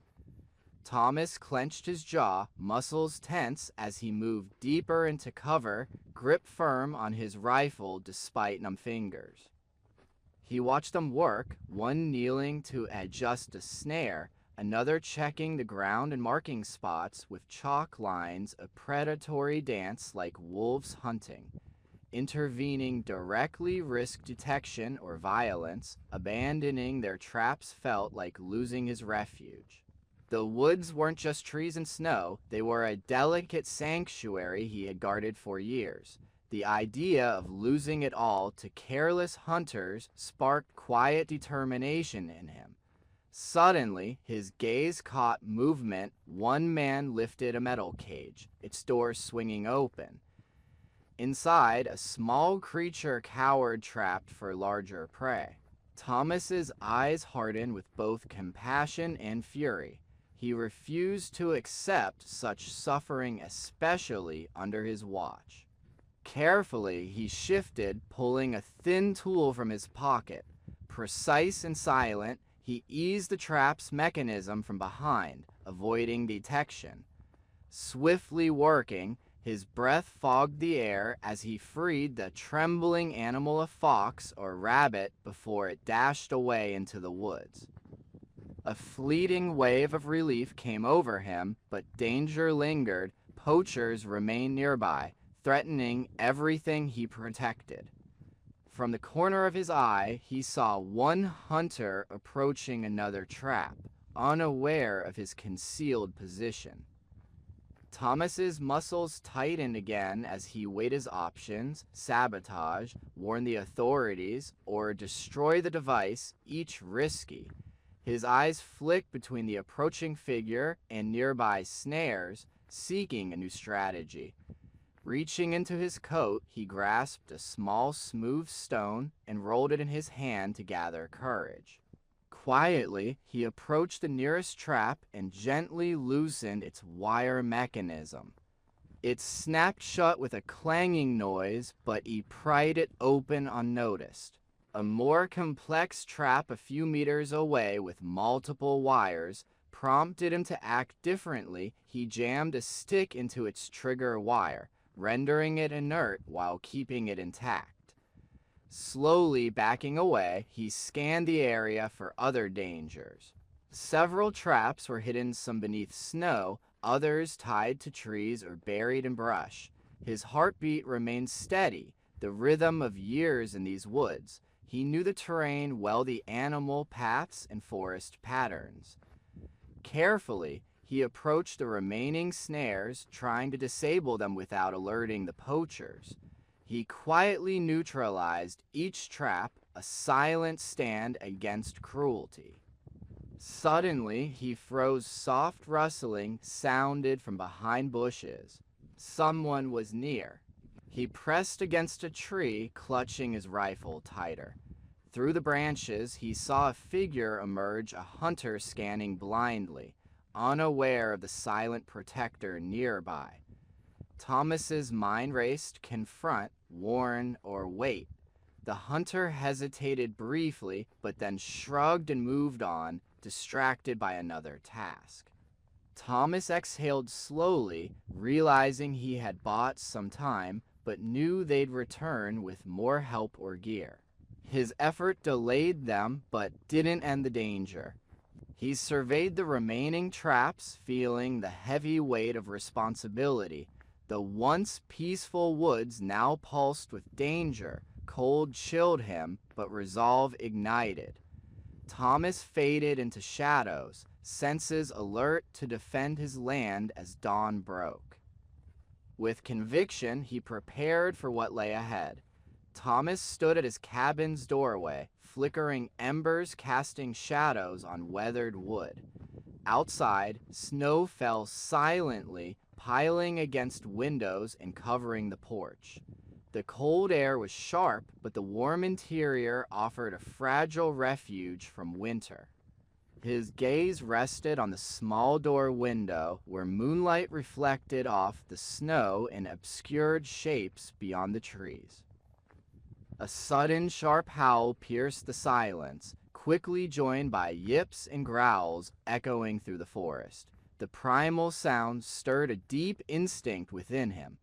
Thomas clenched his jaw, muscles tense as he moved deeper into cover, grip firm on his rifle despite numb fingers. He watched them work, one kneeling to adjust a snare, another checking the ground and marking spots with chalk lines, a predatory dance like wolves hunting. Intervening directly risked detection or violence. Abandoning their traps felt like losing his refuge. The woods weren't just trees and snow, they were a delicate sanctuary he had guarded for years. The idea of losing it all to careless hunters sparked quiet determination in him. Suddenly, his gaze caught movement. One man lifted a metal cage, its door swinging open. Inside, a small creature cowered, trapped for larger prey. Thomas's eyes hardened with both compassion and fury. He refused to accept such suffering, especially under his watch. Carefully, he shifted, pulling a thin tool from his pocket. Precise and silent, he eased the trap's mechanism from behind, avoiding detection. Swiftly working, his breath fogged the air as he freed the trembling animal, a fox or rabbit, before it dashed away into the woods. A fleeting wave of relief came over him, but danger lingered. Poachers remained nearby, threatening everything he protected. From the corner of his eye, he saw one hunter approaching another trap, unaware of his concealed position. Thomas's muscles tightened again as he weighed his options: sabotage, warn the authorities, or destroy the device, each risky. His eyes flicked between the approaching figure and nearby snares, seeking a new strategy. Reaching into his coat, he grasped a small, smooth stone and rolled it in his hand to gather courage. Quietly, he approached the nearest trap and gently loosened its wire mechanism. It snapped shut with a clanging noise, but he pried it open unnoticed. A more complex trap a few meters away with multiple wires prompted him to act differently. He jammed a stick into its trigger wire, rendering it inert while keeping it intact. Slowly backing away, he scanned the area for other dangers. Several traps were hidden, some beneath snow, others tied to trees or buried in brush. His heartbeat remained steady, the rhythm of years in these woods. He knew the terrain well, the animal paths and forest patterns. Carefully, he approached the remaining snares, trying to disable them without alerting the poachers. He quietly neutralized each trap, a silent stand against cruelty. Suddenly, he froze. Soft rustling sounded from behind bushes. Someone was near. He pressed against a tree, clutching his rifle tighter. Through the branches, he saw a figure emerge, a hunter scanning blindly, unaware of the silent protector nearby. Thomas's mind raced: confront, warn, or wait. The hunter hesitated briefly, but then shrugged and moved on, distracted by another task. Thomas exhaled slowly, realizing he had bought some time, but knew they'd return with more help or gear. His effort delayed them, but didn't end the danger. He surveyed the remaining traps, feeling the heavy weight of responsibility. The once peaceful woods now pulsed with danger. Cold chilled him, but resolve ignited. Thomas faded into shadows, senses alert to defend his land as dawn broke. With conviction, he prepared for what lay ahead. Thomas stood at his cabin's doorway, flickering embers casting shadows on weathered wood. Outside, snow fell silently, piling against windows and covering the porch. The cold air was sharp, but the warm interior offered a fragile refuge from winter. His gaze rested on the small door window, where moonlight reflected off the snow in obscured shapes beyond the trees. A sudden sharp howl pierced the silence, quickly joined by yips and growls echoing through the forest. The primal sound stirred a deep instinct within him.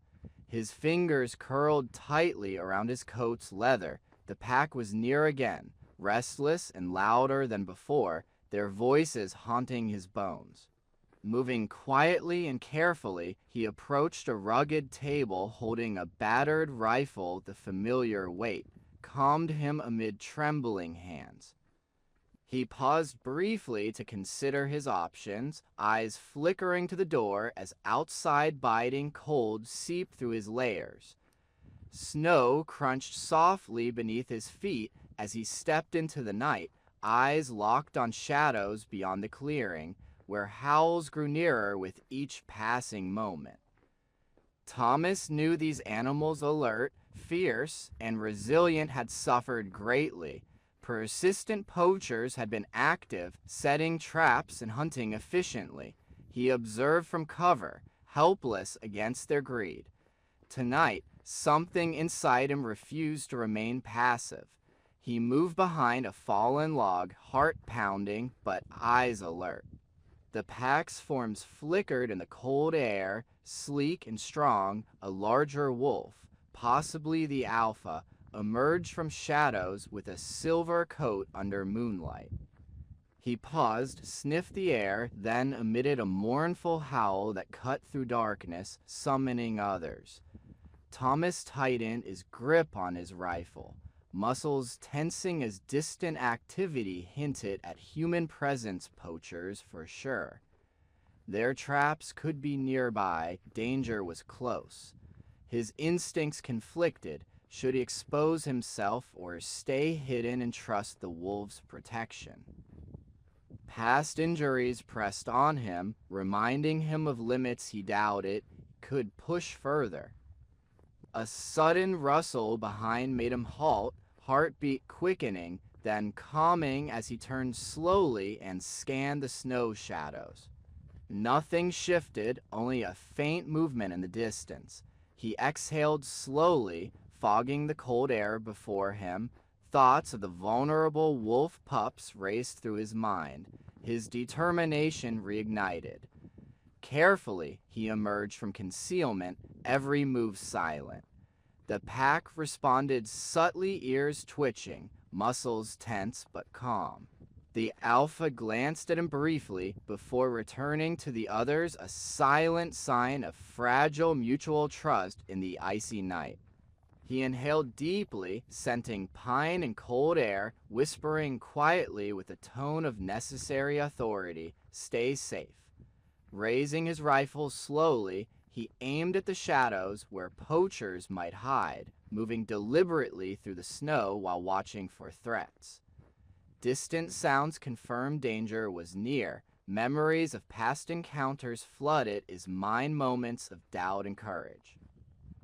His fingers curled tightly around his coat's leather. The pack was near again, restless and louder than before, their voices haunting his bones. Moving quietly and carefully, he approached a rugged table holding a battered rifle. The familiar weight calmed him amid trembling hands. He paused briefly to consider his options, eyes flickering to the door as outside biting cold seeped through his layers. Snow crunched softly beneath his feet as he stepped into the night, eyes locked on shadows beyond the clearing, where howls grew nearer with each passing moment. Thomas knew these animals, alert, fierce, and resilient, had suffered greatly. Persistent poachers had been active, setting traps and hunting efficiently. He observed from cover, helpless against their greed. Tonight, something inside him refused to remain passive. He moved behind a fallen log, heart pounding, but eyes alert. The pack's forms flickered in the cold air, sleek and strong. A larger wolf, possibly the alpha, emerged from shadows with a silver coat under moonlight. He paused, sniffed the air, then emitted a mournful howl that cut through darkness, summoning others. Thomas tightened his grip on his rifle, muscles tensing as distant activity hinted at human presence. Poachers for sure. Their traps could be nearby, danger was close. His instincts conflicted. Should he expose himself or stay hidden and trust the wolves' protection? Past injuries pressed on him, reminding him of limits he doubted could push further. A sudden rustle behind made him halt, heartbeat quickening, then calming as he turned slowly and scanned the snow shadows. Nothing shifted, only a faint movement in the distance. He exhaled slowly, fogging the cold air before him. Thoughts of the vulnerable wolf pups raced through his mind. His determination reignited. Carefully, he emerged from concealment, every move silent. The pack responded subtly, ears twitching, muscles tense but calm. The alpha glanced at him briefly before returning to the others, a silent sign of fragile mutual trust in the icy night. He inhaled deeply, scenting pine and cold air, whispering quietly with a tone of necessary authority, "Stay safe." Raising his rifle slowly, he aimed at the shadows where poachers might hide, moving deliberately through the snow while watching for threats. Distant sounds confirmed danger was near. Memories of past encounters flooded his mind, moments of doubt and courage.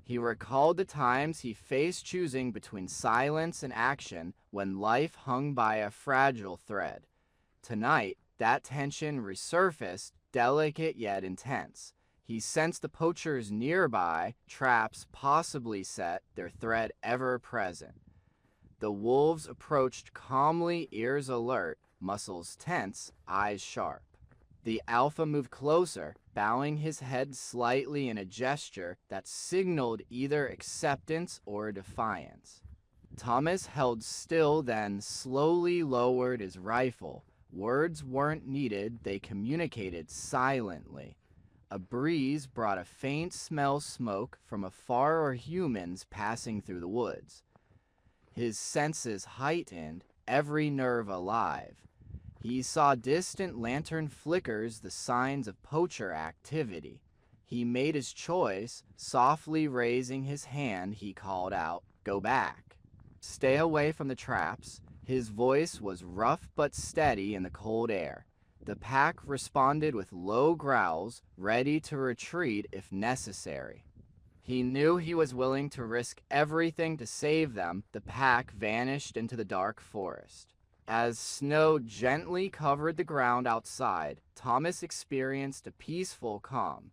He recalled the times he faced choosing between silence and action when life hung by a fragile thread. Tonight, that tension resurfaced, delicate yet intense. He sensed the poachers nearby, traps possibly set, their threat ever present. The wolves approached calmly, ears alert, muscles tense, eyes sharp. The alpha moved closer, bowing his head slightly in a gesture that signaled either acceptance or defiance. Thomas held still, then slowly lowered his rifle. Words weren't needed, they communicated silently. A breeze brought a faint smell, smoke from afar or humans passing through the woods. His senses heightened, every nerve alive. He saw distant lantern flickers, the signs of poacher activity. He made his choice, softly raising his hand, he called out, "Go back. Stay away from the traps." His voice was rough but steady in the cold air. The pack responded with low growls, ready to retreat if necessary. He knew he was willing to risk everything to save them. The pack vanished into the dark forest. As snow gently covered the ground outside, Thomas experienced a peaceful calm.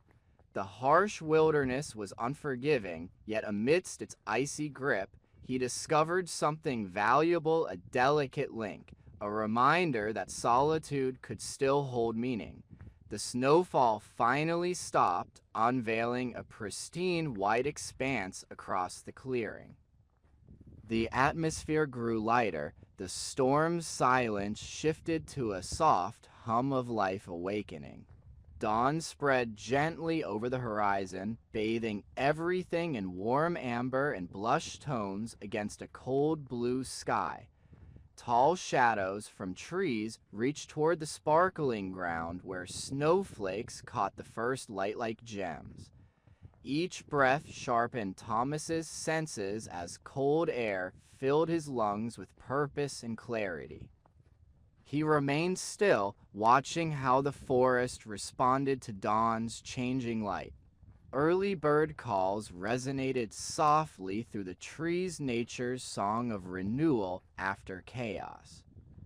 The harsh wilderness was unforgiving, yet amidst its icy grip, he discovered something valuable, a delicate link, a reminder that solitude could still hold meaning. The snowfall finally stopped, unveiling a pristine white expanse across the clearing. The atmosphere grew lighter, the storm's silence shifted to a soft hum of life awakening. Dawn spread gently over the horizon, bathing everything in warm amber and blush tones against a cold blue sky. Tall shadows from trees reached toward the sparkling ground where snowflakes caught the first light like gems. Each breath sharpened Thomas's senses as cold air filled his lungs with purpose and clarity. He remained still, watching how the forest responded to dawn's changing light. Early bird calls resonated softly through the trees, nature's song of renewal after chaos.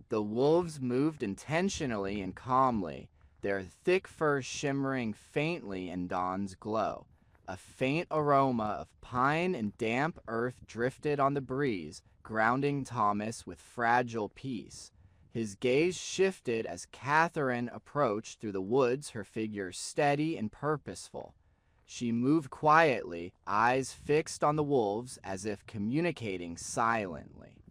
The wolves moved intentionally and calmly, their thick fur shimmering faintly in dawn's glow. A faint aroma of pine and damp earth drifted on the breeze, grounding Thomas with fragile peace. His gaze shifted as Catherine approached through the woods, her figure steady and purposeful. She moved quietly, eyes fixed on the wolves as if communicating silently.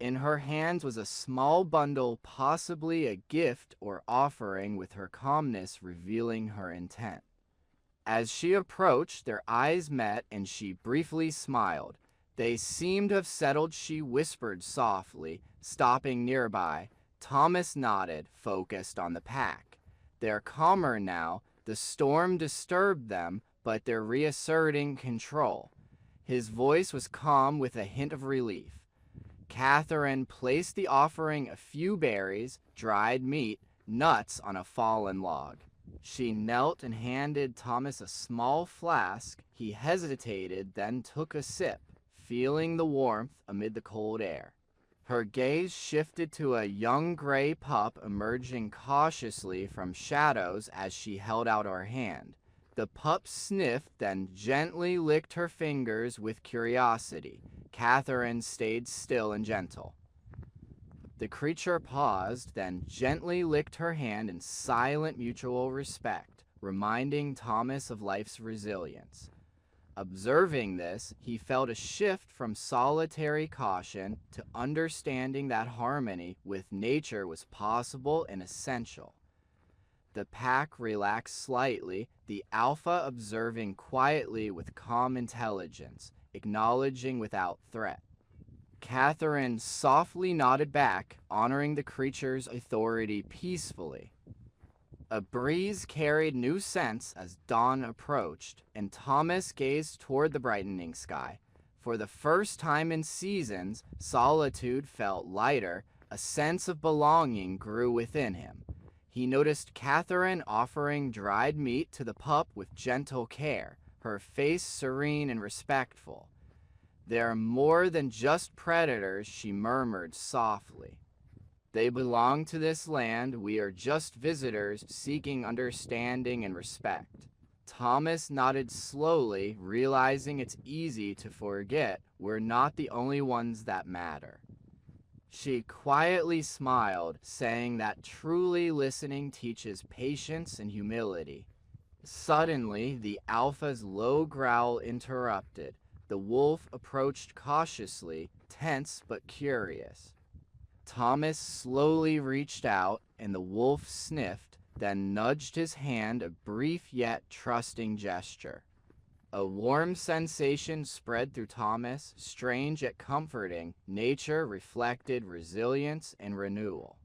In her hands was a small bundle, possibly a gift or offering, with her calmness revealing her intent. As she approached, their eyes met and she briefly smiled. They seemed to have settled. She whispered softly, stopping nearby. Thomas nodded, focused on the pack. They're calmer now. The storm disturbed them, but they're reasserting control. His voice was calm with a hint of relief. Catherine placed the offering, a few berries, dried meat, nuts, on a fallen log. She knelt and handed Thomas a small flask. He hesitated, then took a sip, feeling the warmth amid the cold air. Her gaze shifted to a young gray pup emerging cautiously from shadows as she held out her hand. The pup sniffed, then gently licked her fingers with curiosity. Catherine stayed still and gentle. The creature paused, then gently licked her hand in silent mutual respect, reminding Thomas of life's resilience. Observing this, he felt a shift from solitary caution to understanding that harmony with nature was possible and essential. The pack relaxed slightly, the alpha observing quietly with calm intelligence, acknowledging without threat. Catherine softly nodded back, honoring the creature's authority peacefully. A breeze carried new scents as dawn approached, and Thomas gazed toward the brightening sky. For the first time in seasons, solitude felt lighter. A sense of belonging grew within him. He noticed Catherine offering dried meat to the pup with gentle care, her face serene and respectful. "They're more than just predators," she murmured softly. "They belong to this land. We are just visitors seeking understanding and respect." Thomas nodded slowly, realizing it's easy to forget we're not the only ones that matter. She quietly smiled, saying that truly listening teaches patience and humility. Suddenly, the alpha's low growl interrupted. The wolf approached cautiously, tense but curious. Thomas slowly reached out, and the wolf sniffed, then nudged his hand, a brief yet trusting gesture. A warm sensation spread through Thomas, strange yet comforting. Nature reflected resilience and renewal.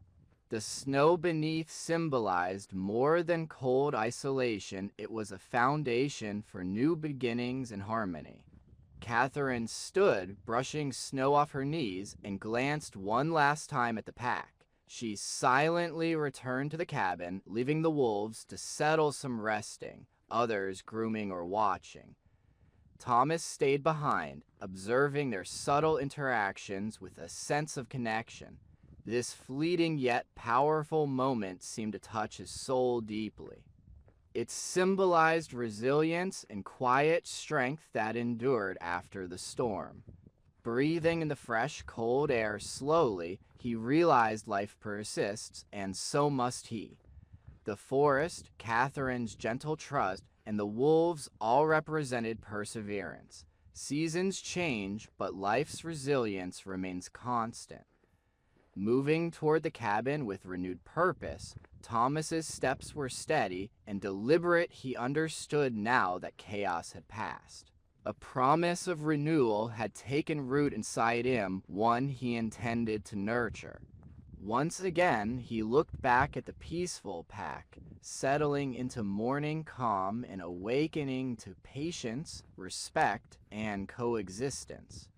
The snow beneath symbolized more than cold isolation. It was a foundation for new beginnings and harmony. Catherine stood, brushing snow off her knees, and glanced one last time at the pack. She silently returned to the cabin, leaving the wolves to settle some resting, others grooming or watching. Thomas stayed behind, observing their subtle interactions with a sense of connection. This fleeting yet powerful moment seemed to touch his soul deeply. It symbolized resilience and quiet strength that endured after the storm. Breathing in the fresh, cold air slowly, he realized life persists, and so must he. The forest, Catherine's gentle trust, and the wolves all represented perseverance. Seasons change, but life's resilience remains constant. Moving toward the cabin with renewed purpose, Thomas's steps were steady and deliberate. He understood now that chaos had passed. A promise of renewal had taken root inside him, one he intended to nurture. Once again, he looked back at the peaceful pack, settling into morning calm and awakening to patience, respect, and coexistence.